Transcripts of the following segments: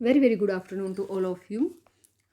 Very very good afternoon to all of you.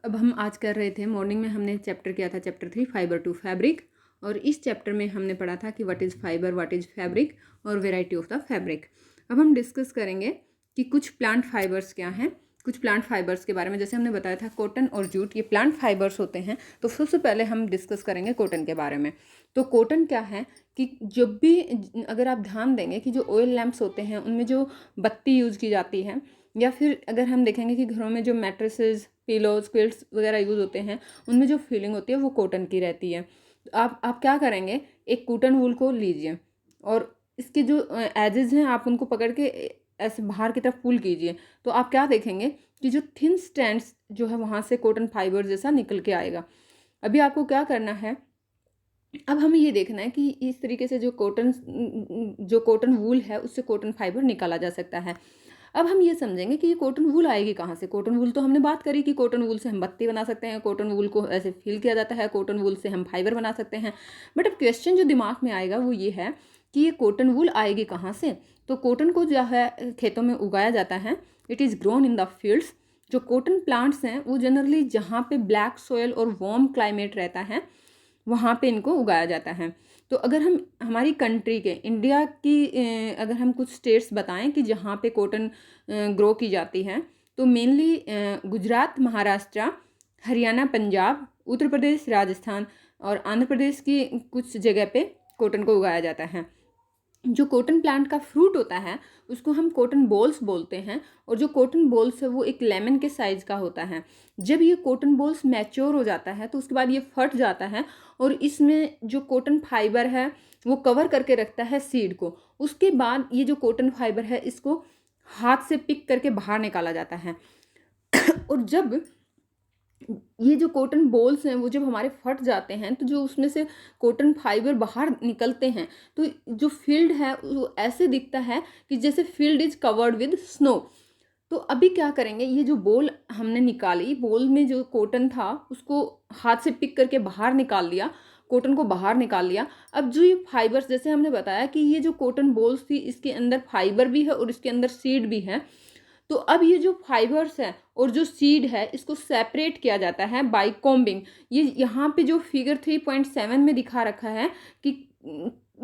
अब हम आज कर रहे थे, मॉर्निंग में हमने चैप्टर किया था चैप्टर 3 फाइबर टू फैब्रिक। और इस चैप्टर में हमने पढ़ा था कि what is fibre, what is fabric और वेराइटी ऑफ द फैब्रिक। अब हम डिस्कस करेंगे कि कुछ प्लांट फाइबर्स क्या हैं, कुछ प्लांट फाइबर्स के बारे में। जैसे हमने बताया था कॉटन और जूट ये प्लांट फाइबर्स होते हैं, तो सबसे पहले हम डिस्कस करेंगे कॉटन के बारे में। तो कॉटन क्या है कि जब भी अगर आप ध्यान देंगे कि जो ऑयल लैंप्स होते हैं उनमें जो बत्ती यूज़ की जाती है, या फिर अगर हम देखेंगे कि घरों में जो मैट्रेसेस, पिलोज, क्विल्ट्स वगैरह यूज़ होते हैं उनमें जो फीलिंग होती है वो कॉटन की रहती है। तो आप क्या करेंगे, एक कॉटन वूल को लीजिए और इसके जो एजेस हैं आप उनको पकड़ के ऐसे बाहर की तरफ पुल कीजिए, तो आप क्या देखेंगे कि जो थिन स्ट्रैंड्स जो है वहाँ से कॉटन फाइबर जैसा निकल के आएगा। अभी आपको क्या करना है, अब हमें ये देखना है कि इस तरीके से जो कॉटन वूल है उससे कॉटन फाइबर निकाला जा सकता है। अब हम ये समझेंगे कि ये कॉटन वूल आएगी कहाँ से। कॉटन वूल तो हमने बात करी कि कॉटन वूल से हम बत्ती बना सकते हैं, कॉटन वूल को ऐसे फील किया जाता है, कॉटन वूल से हम फाइबर बना सकते हैं। बट अब क्वेश्चन जो दिमाग में आएगा वो ये है कि ये कॉटन वूल आएगी कहाँ से। तो कॉटन को जो है खेतों में उगाया जाता है, it is grown in the fields. जो कॉटन प्लांट्स हैं वो जनरली जहाँ पे ब्लैक सॉयल और वार्म क्लाइमेट रहता है वहाँ पे इनको उगाया जाता है। तो अगर हम हमारी कंट्री के, इंडिया की अगर हम कुछ स्टेट्स बताएं कि जहाँ पे कॉटन ग्रो की जाती है, तो मेनली गुजरात, महाराष्ट्र, हरियाणा, पंजाब, उत्तर प्रदेश, राजस्थान और आंध्र प्रदेश की कुछ जगह पे कॉटन को उगाया जाता है। जो कॉटन प्लांट का फ्रूट होता है उसको हम कॉटन बॉल्स बोलते हैं, और जो कॉटन बॉल्स है वो एक लेमन के साइज़ का होता है। जब ये कॉटन बॉल्स मैच्योर हो जाता है तो उसके बाद ये फट जाता है, और इसमें जो कॉटन फाइबर है वो कवर करके रखता है सीड को। उसके बाद ये जो कॉटन फाइबर है इसको हाथ से पिक करके बाहर निकाला जाता है। और जब ये जो कॉटन बॉल्स हैं वो जब हमारे फट जाते हैं तो जो उसमें से कॉटन फाइबर बाहर निकलते हैं, तो जो फील्ड है वो ऐसे दिखता है कि जैसे field is covered with snow. तो अभी क्या करेंगे, ये जो बॉल हमने निकाली, बॉल में जो कॉटन था उसको हाथ से पिक करके बाहर निकाल लिया, कॉटन को बाहर निकाल लिया। अब जो ये फाइबर्स, जैसे हमने बताया कि ये जो कॉटन बॉल्स थी इसके अंदर फाइबर भी है और इसके अंदर सीड भी है। तो अब ये जो फाइबर्स है और जो सीड है इसको सेपरेट किया जाता है बाय कॉम्बिंग। ये यहाँ पे जो फिगर 3.7 में दिखा रखा है कि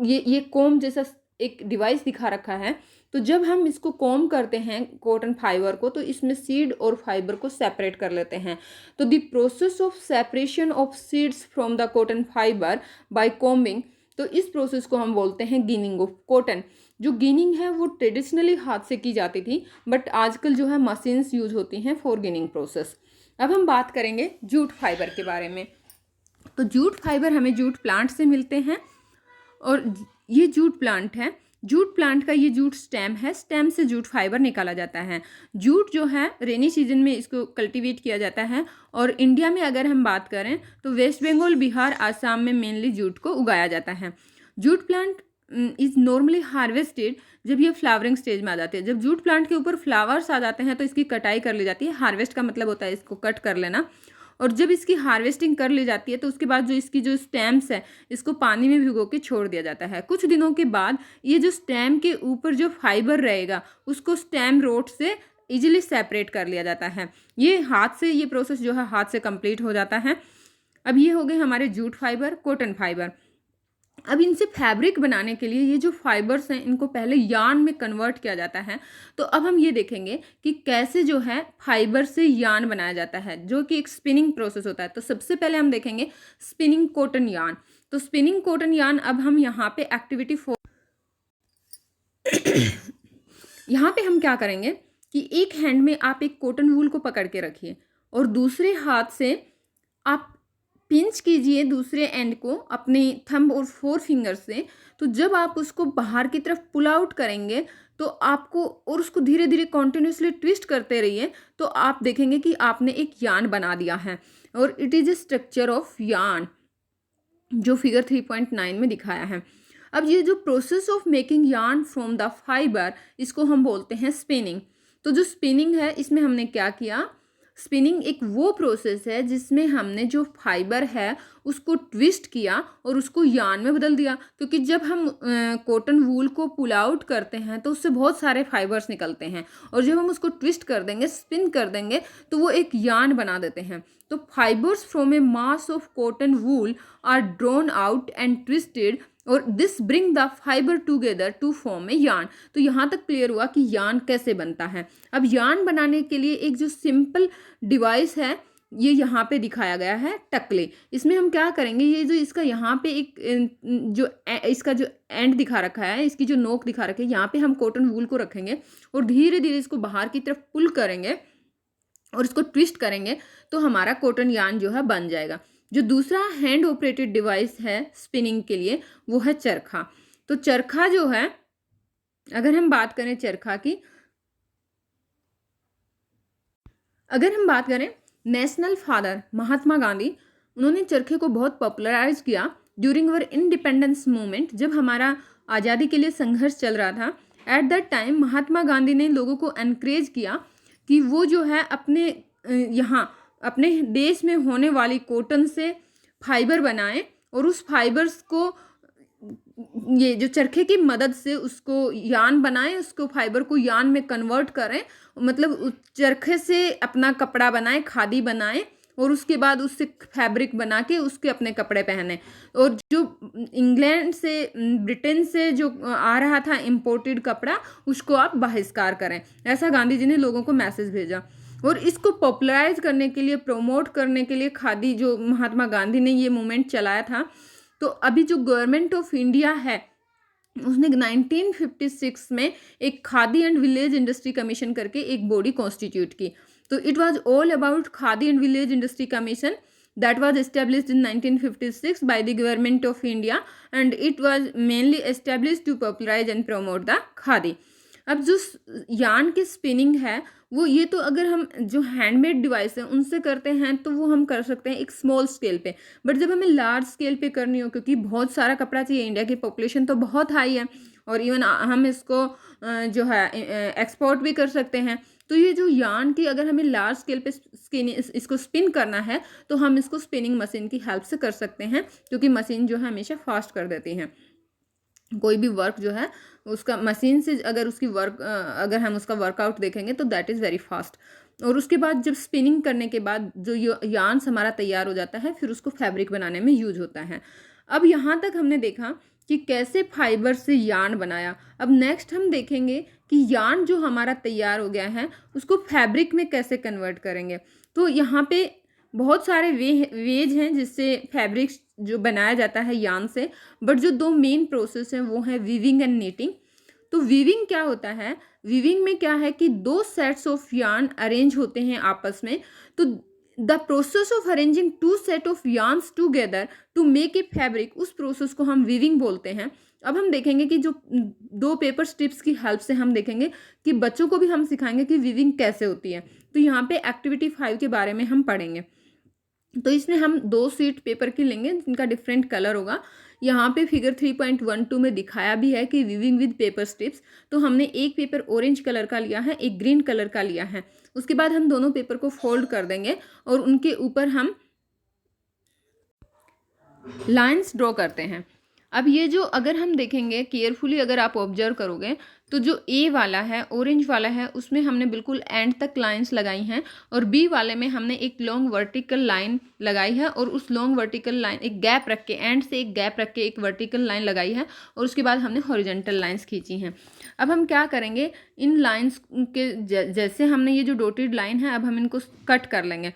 ये कॉम्ब जैसा एक डिवाइस दिखा रखा है। तो जब हम इसको कॉम्ब करते हैं कॉटन फाइबर को, तो इसमें सीड और फाइबर को सेपरेट कर लेते हैं। तो the process of separation of seeds from the cotton fibre by combing, तो इस प्रोसेस को हम बोलते हैं गिनिंग ऑफ कॉटन। जो गिनिंग है वो ट्रेडिशनली हाथ से की जाती थी, बट आजकल जो है मशीन्स यूज होती हैं फॉर गिनिंग प्रोसेस। अब हम बात करेंगे जूट फाइबर के बारे में। तो जूट फाइबर हमें जूट प्लांट से मिलते हैं, और ये जूट प्लांट है, जूट प्लांट का ये जूट स्टेम है, स्टेम से जूट फाइबर निकाला जाता है। जूट जो है रेनी सीजन में इसको कल्टीवेट किया जाता है, और इंडिया में अगर हम बात करें तो वेस्ट बंगाल, बिहार, आसाम में मेनली जूट को उगाया जाता है। Jute plant is normally harvested जब ये फ्लावरिंग स्टेज में आ जाती है। जब जूट प्लांट के ऊपर फ्लावर्स आ जाते हैं तो इसकी कटाई कर ली जाती है। हार्वेस्ट का मतलब होता है इसको कट कर लेना। और जब इसकी हार्वेस्टिंग कर ली जाती है तो उसके बाद जो इसकी जो स्टेम्स है इसको पानी में भिगो के छोड़ दिया जाता है। कुछ दिनों के बाद ये जो स्टेम के ऊपर जो फाइबर रहेगा उसको स्टेम रोट से इजीली सेपरेट कर लिया जाता है। ये हाथ से, ये प्रोसेस जो है हाथ से कंप्लीट हो जाता है। अब ये हो गए हमारे जूट फाइबर, कॉटन फाइबर। अब इनसे फैब्रिक बनाने के लिए ये जो फाइबर्स हैं इनको पहले यार्न में कन्वर्ट किया जाता है। तो अब हम ये देखेंगे कि कैसे जो है फाइबर से यार्न बनाया जाता है, जो कि एक स्पिनिंग प्रोसेस होता है। तो सबसे पहले हम देखेंगे स्पिनिंग कॉटन यार्न। तो स्पिनिंग कॉटन यार्न, अब हम यहाँ पे एक्टिविटी 4 यहाँ पे हम क्या करेंगे कि एक हैंड में आप एक कॉटन वूल को पकड़ के रखिए और दूसरे हाथ से आप पिंच कीजिए दूसरे एंड को अपने थंब और 4 फिंगर से। तो जब आप उसको बाहर की तरफ पुल आउट करेंगे तो आपको, और उसको धीरे धीरे कॉन्टिन्यूसली ट्विस्ट करते रहिए, तो आप देखेंगे कि आपने एक यार्न बना दिया है। और it is a structure of yarn जो फिगर 3.9 में दिखाया है। अब ये जो process of making yarn from the fibre, इसको हम बोलते हैं स्पिनिंग। तो जो स्पिनिंग है इसमें हमने क्या किया, स्पिनिंग एक वो प्रोसेस है जिसमें हमने जो फाइबर है उसको ट्विस्ट किया और उसको यार्न में बदल दिया, क्योंकि जब हम कॉटन वूल को पुल आउट करते हैं तो उससे बहुत सारे फाइबर्स निकलते हैं, और जब हम उसको ट्विस्ट कर देंगे, स्पिन कर देंगे, तो वो एक यार्न बना देते हैं। तो fibres from a mass of cotton wool are drawn out and twisted और this bring the fibre together to form a yarn. तो यहाँ तक क्लियर हुआ कि यार्न कैसे बनता है। अब यार्न बनाने के लिए एक जो सिंपल डिवाइस है ये यहाँ पे दिखाया गया है, टकले। इसमें हम क्या करेंगे, ये जो इसका यहाँ पे एक जो इसका जो एंड दिखा रखा है, इसकी जो नोक दिखा रखी है, यहाँ पे हम कॉटन वूल को रखेंगे और धीरे धीरे इसको बाहर की तरफ पुल करेंगे और इसको ट्विस्ट करेंगे तो हमारा कॉटन यार्न जो है बन जाएगा। जो दूसरा हैंड ऑपरेटेड डिवाइस है स्पिनिंग के लिए वो है चरखा। तो चरखा जो है, अगर हम बात करें चरखा की, अगर हम बात करें नेशनल फादर महात्मा गांधी, उन्होंने चरखे को बहुत पॉपुलराइज किया ड्यूरिंग अवर इंडिपेंडेंस मूवमेंट। जब हमारा आज़ादी के लिए संघर्ष चल रहा था, at that time Mahatma Gandhi ने लोगों को एनकरेज किया कि वो जो है अपने यहाँ अपने देश में होने वाली कॉटन से फाइबर बनाएं और उस फाइबर्स को ये जो चरखे की मदद से उसको यार्न बनाएं, उसको फाइबर को यार्न में कन्वर्ट करें, मतलब चरखे से अपना कपड़ा बनाएं, खादी बनाएं और उसके बाद उससे फैब्रिक बना के उसके अपने कपड़े पहने। और जो इंग्लैंड से ब्रिटेन से जो आ रहा था इम्पोर्टेड कपड़ा, उसको आप बहिष्कार करें, ऐसा गांधी जी ने लोगों को मैसेज भेजा। और इसको पॉपुलराइज करने के लिए, प्रमोट करने के लिए खादी जो महात्मा गांधी ने ये मूवमेंट चलाया था। तो अभी जो गवर्नमेंट ऑफ इंडिया है उसने 1956 में एक khadi and village industry commission करके एक बॉडी कॉन्स्टिट्यूट की। तो it was all about khadi and village industry commission that was established in 1956 by the government of India and it was mainly established to popularize and promote the khadi। अब जो yarn की spinning है वो ये तो अगर हम जो हैंडमेड डिवाइस है उनसे करते हैं तो वो हम कर सकते हैं एक स्मॉल स्केल पे, बट जब हमें लार्ज स्केल पे करनी हो, क्योंकि बहुत सारा कपड़ा चाहिए, इंडिया की पॉपुलेशन तो बहुत हाई है और इवन हम इसको जो है एक्सपोर्ट भी कर सकते हैं। तो ये जो यार्न की अगर हमें लार्ज स्केल पे इसको स्पिन करना है तो हम इसको स्पिनिंग मशीन की हेल्प से कर सकते हैं, क्योंकि मशीन जो है हमेशा फास्ट कर देती है। कोई भी वर्क जो है उसका मशीन से अगर उसकी अगर हम उसका वर्कआउट देखेंगे तो दैट इज़ वेरी फास्ट। और उसके बाद जब स्पिनिंग करने के बाद जो यार्न्स हमारा तैयार हो जाता है फिर उसको फैब्रिक बनाने में यूज होता है। अब यहाँ तक हमने देखा कि कैसे फाइबर से यार्न बनाया। अब नेक्स्ट हम देखेंगे कि यार्न जो हमारा तैयार हो गया है उसको फैब्रिक में कैसे कन्वर्ट करेंगे। तो यहाँ पे बहुत सारे वेज हैं जिससे फैब्रिक जो बनाया जाता है यार्न से, बट जो दो मेन प्रोसेस हैं वो है वीविंग एंड नीटिंग। तो वीविंग क्या होता है, वीविंग में क्या है कि दो सेट्स ऑफ यार्न अरेंज होते हैं आपस में। तो the process of arranging two set of yarns together to make a fabric, उस प्रोसेस को हम वीविंग बोलते हैं। अब हम देखेंगे कि जो दो पेपर स्ट्रिप्स की हेल्प से हम देखेंगे कि बच्चों को भी हम सिखाएंगे कि वीविंग कैसे होती है। तो यहाँ पे एक्टिविटी 5 के बारे में हम पढ़ेंगे। तो इसमें हम 2 शीट पेपर की लेंगे जिनका डिफरेंट कलर होगा। यहाँ पे फिगर 3.12 में दिखाया भी है कि वीविंग विद पेपर स्ट्रिप्स। तो हमने एक पेपर ऑरेंज कलर का लिया है, एक ग्रीन कलर का लिया है। उसके बाद हम दोनों पेपर को फोल्ड कर देंगे और उनके ऊपर हम लाइंस ड्रॉ करते हैं। अब ये जो अगर हम देखेंगे केयरफुली, अगर आप ऑब्जर्व करोगे तो जो ए वाला है, ऑरेंज वाला है, उसमें हमने बिल्कुल एंड तक लाइंस लगाई हैं और बी वाले में हमने एक लॉन्ग वर्टिकल लाइन लगाई है और उस लॉन्ग वर्टिकल लाइन एक गैप रख के, एंड से एक गैप रख के एक वर्टिकल लाइन लगाई है और उसके बाद हमने हॉरिजॉन्टल लाइंस खींची हैं। अब हम क्या करेंगे, इन लाइंस के जैसे हमने ये जो डॉटेड लाइन है अब हम इनको कट कर लेंगे।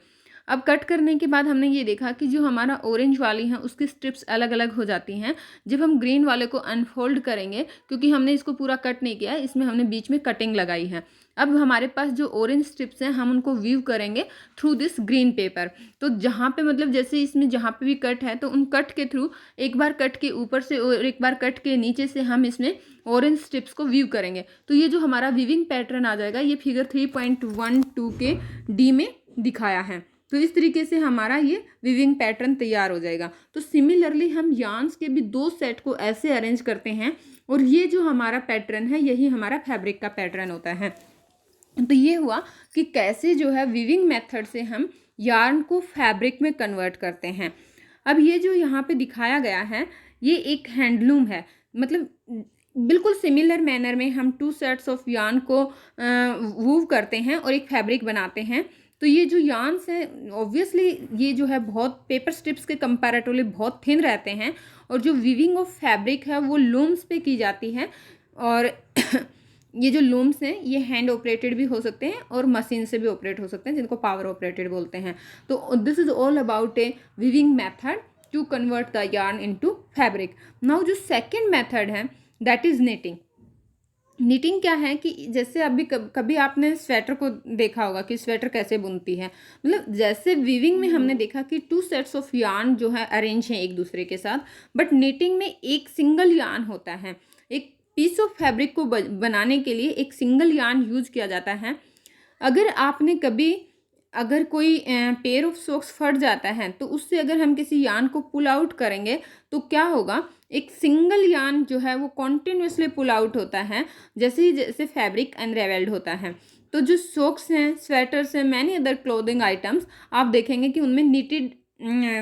अब कट करने के बाद हमने ये देखा कि जो हमारा ऑरेंज वाली है उसकी स्ट्रिप्स अलग अलग हो जाती हैं जब हम ग्रीन वाले को अनफोल्ड करेंगे, क्योंकि हमने इसको पूरा कट नहीं किया है, इसमें हमने बीच में कटिंग लगाई है। अब हमारे पास जो ऑरेंज स्ट्रिप्स हैं हम उनको व्यू करेंगे थ्रू दिस ग्रीन पेपर। तो जहाँ पे मतलब जैसे इसमें जहाँ पे भी कट है तो उन कट के थ्रू एक बार कट के ऊपर से और एक बार कट के नीचे से हम इसमें ऑरेंज स्ट्रिप्स को व्यू करेंगे। तो ये जो हमारा वीविंग पैटर्न आ जाएगा ये फिगर 3.12 के डी में दिखाया है। तो इस तरीके से हमारा ये वीविंग पैटर्न तैयार हो जाएगा। तो सिमिलरली हम यार्न्स के भी 2 सेट को ऐसे अरेंज करते हैं और ये जो हमारा पैटर्न है यही हमारा फैब्रिक का पैटर्न होता है। तो ये हुआ कि कैसे जो है वीविंग मेथड से हम यार्न को फैब्रिक में कन्वर्ट करते हैं। अब ये जो यहाँ पे दिखाया गया है ये एक हैंडलूम है, मतलब बिल्कुल सिमिलर मैनर में हम 2 सेट्स ऑफ यार्न को वूव करते हैं और एक फैब्रिक बनाते हैं। तो ये जो यार्न्स हैं ऑब्वियसली ये जो है बहुत पेपर स्ट्रिप्स के कंपैरेटिवली बहुत थिन रहते हैं, और जो वीविंग ऑफ फैब्रिक है वो लूम्स पे की जाती है। और ये जो लूम्स हैं ये हैंड ऑपरेटेड भी हो सकते हैं और मशीन से भी ऑपरेट हो सकते हैं, जिनको पावर ऑपरेटेड बोलते हैं। तो this is all about a weaving method to convert the yarn into fabric. Now जो सेकेंड मेथड है दैट इज निटिंग। निटिंग क्या है कि जैसे अभी कभी आपने स्वेटर को देखा होगा कि स्वेटर कैसे बुनती है, मतलब जैसे वीविंग में हमने देखा कि 2 सेट्स ऑफ यार्न जो है अरेंज हैं एक दूसरे के साथ, बट निटिंग में एक सिंगल यार्न होता है। एक पीस ऑफ फैब्रिक को बनाने के लिए एक सिंगल यार्न यूज किया जाता है। अगर आपने कभी अगर कोई पेयर ऑफ सॉक्स फट जाता है तो उससे अगर हम किसी यार्न को पुल आउट करेंगे तो क्या होगा, एक सिंगल यार्न जो है वो कॉन्टिन्यूसली पुल आउट होता है जैसे फैब्रिक अनरेवेल्ड होता है। तो जो सॉक्स हैं, स्वेटर्स हैं, मैनी अदर क्लोथिंग आइटम्स आप देखेंगे कि उनमें नीटेड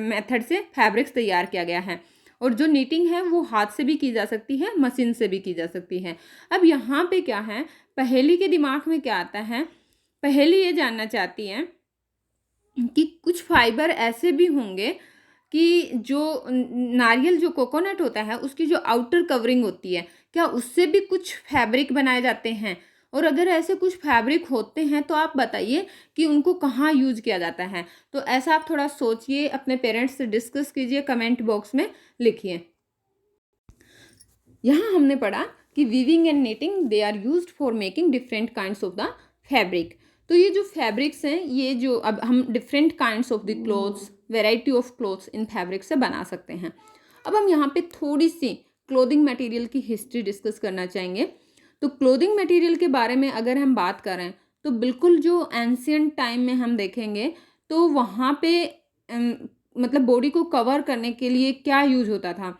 मेथड से फैब्रिक्स तैयार किया गया है। और जो नीटिंग है वो हाथ से भी की जा सकती है, मशीन से भी की जा सकती है। अब यहाँ पे क्या है, पहेली के दिमाग में क्या आता है, पहेली ये जानना चाहती है कि कुछ फाइबर ऐसे भी होंगे कि जो नारियल जो कोकोनट होता है उसकी जो आउटर कवरिंग होती है, क्या उससे भी कुछ फैब्रिक बनाए जाते हैं? और अगर ऐसे कुछ फैब्रिक होते हैं तो आप बताइए कि उनको कहाँ यूज किया जाता है। तो ऐसा आप थोड़ा सोचिए, अपने पेरेंट्स से डिस्कस कीजिए, कमेंट बॉक्स में लिखिए। यहाँ हमने पढ़ा कि weaving and knitting they are used for making different kinds of the fabric. तो ये जो फैब्रिक्स हैं ये जो अब हम different kinds of the clothes, variety of clothes in fabric से बना सकते हैं। अब हम यहाँ पे थोड़ी सी क्लोथिंग मटेरियल की हिस्ट्री डिस्कस करना चाहेंगे। तो क्लोथिंग मटेरियल के बारे में अगर हम बात करें तो बिल्कुल जो एंशियंट टाइम में हम देखेंगे तो वहाँ पे मतलब बॉडी को कवर करने के लिए क्या यूज होता था।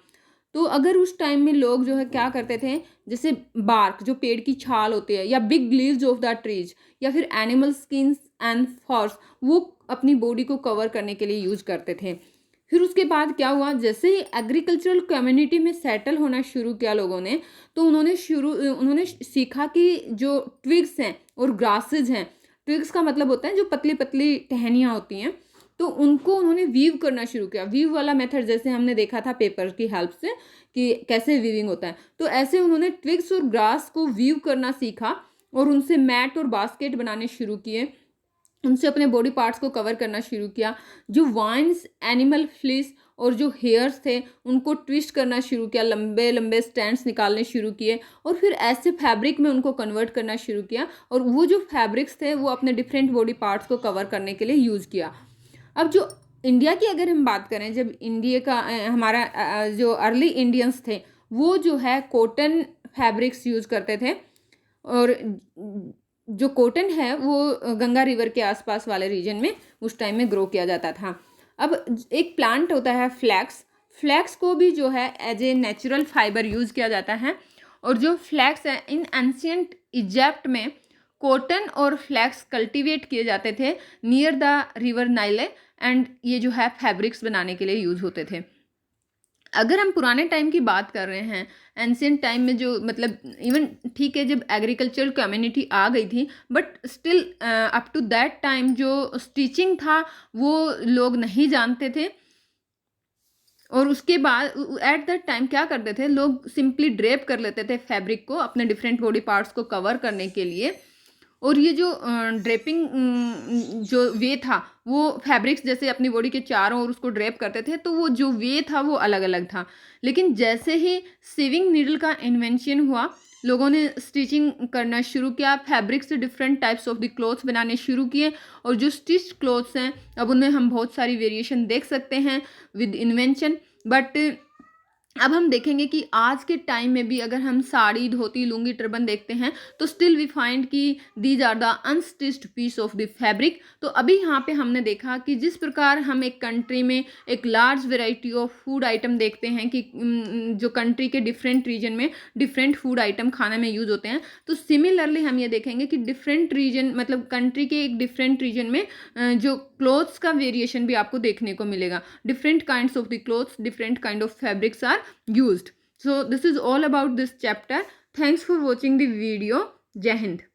तो अगर उस टाइम में लोग जो है क्या करते थे, जैसे बार्क जो पेड़ की छाल होती है या big leaves of the trees या फिर एनिमल स्किन्स एंड फर्स, वो अपनी बॉडी को कवर करने के लिए यूज करते थे। फिर उसके बाद क्या हुआ, जैसे ही एग्रीकल्चरल कम्युनिटी में सेटल होना शुरू किया लोगों ने, तो उन्होंने सीखा कि जो ट्विग्स हैं और ग्रासेज हैं, ट्विग्स का मतलब होता है जो पतली पतली टहनियाँ होती हैं, तो उनको उन्होंने वीव करना शुरू किया। वीव वाला मेथड जैसे हमने देखा था पेपर की हेल्प से कि कैसे वीविंग होता है, तो ऐसे उन्होंने ट्विग्स और ग्रास को वीव करना सीखा और उनसे मैट और बास्केट बनाने शुरू किए, उनसे अपने बॉडी पार्ट्स को कवर करना शुरू किया। जो वाइन्स, एनिमल फ्लीस और जो हेयर्स थे उनको ट्विस्ट करना शुरू किया, लंबे लंबे स्टैंड्स निकालने शुरू किए और फिर ऐसे फैब्रिक में उनको कन्वर्ट करना शुरू किया। और वो जो फैब्रिक्स थे वो अपने डिफरेंट बॉडी पार्ट्स को कवर करने के लिए यूज़ किया। अब जो इंडिया की अगर हम बात करें, जब इंडिया का हमारा जो अर्ली इंडियंस थे वो जो है कॉटन फैब्रिक्स यूज़ करते थे, और जो कॉटन है वो गंगा रिवर के आसपास वाले रीजन में उस टाइम में ग्रो किया जाता था। अब एक प्लांट होता है फ्लैक्स, फ्लैक्स को भी जो है as a natural fibre use किया जाता है। और जो फ्लैक्स है, इन एंशियंट इजिप्ट में कॉटन और फ्लैक्स कल्टीवेट किए जाते थे near the river Nile, and ये जो है फैब्रिक्स बनाने के लिए यूज़ होते थे। अगर हम पुराने टाइम की बात कर रहे हैं, एंशियंट टाइम में जो मतलब इवन ठीक है जब एग्रीकल्चरल कम्युनिटी आ गई थी, but still up to that time जो स्टिचिंग था वो लोग नहीं जानते थे। और उसके बाद एट दैट टाइम क्या करते थे लोग, सिंपली ड्रेप कर लेते थे फैब्रिक को अपने डिफरेंट बॉडी पार्ट्स को कवर करने के लिए। और ये जो ड्रेपिंग जो वे था वो फैब्रिक्स जैसे अपनी बॉडी के चारों ओर उसको ड्रेप करते थे, तो वो जो वे था वो अलग अलग था। लेकिन जैसे ही सीविंग नीडल का इन्वेंशन हुआ, लोगों ने स्टिचिंग करना शुरू किया, फैब्रिक से different types of the clothes बनाने शुरू किए। और जो स्टिच्ड क्लोथ्स हैं अब उनमें हम बहुत सारी वेरिएशन देख सकते हैं विद इन्वेंशन। बट अब हम देखेंगे कि आज के टाइम में भी अगर हम साड़ी, धोती, लुंगी, टर्बन देखते हैं तो स्टिल वी फाइंड कि these are the unstitched piece of the fabric. तो अभी यहाँ पे हमने देखा कि जिस प्रकार हम एक कंट्री में एक large variety of food item देखते हैं कि जो कंट्री के डिफरेंट रीजन में डिफरेंट फूड आइटम खाने में यूज होते हैं, तो सिमिलरली हम ये देखेंगे कि डिफरेंट रीजन मतलब कंट्री के एक डिफरेंट रीजन में जो क्लोथ्स का वेरिएशन भी आपको देखने को मिलेगा। different kinds of the clothes, different kind of fabrics are used. So this is all about this chapter. Thanks for watching the video. Jai Hind.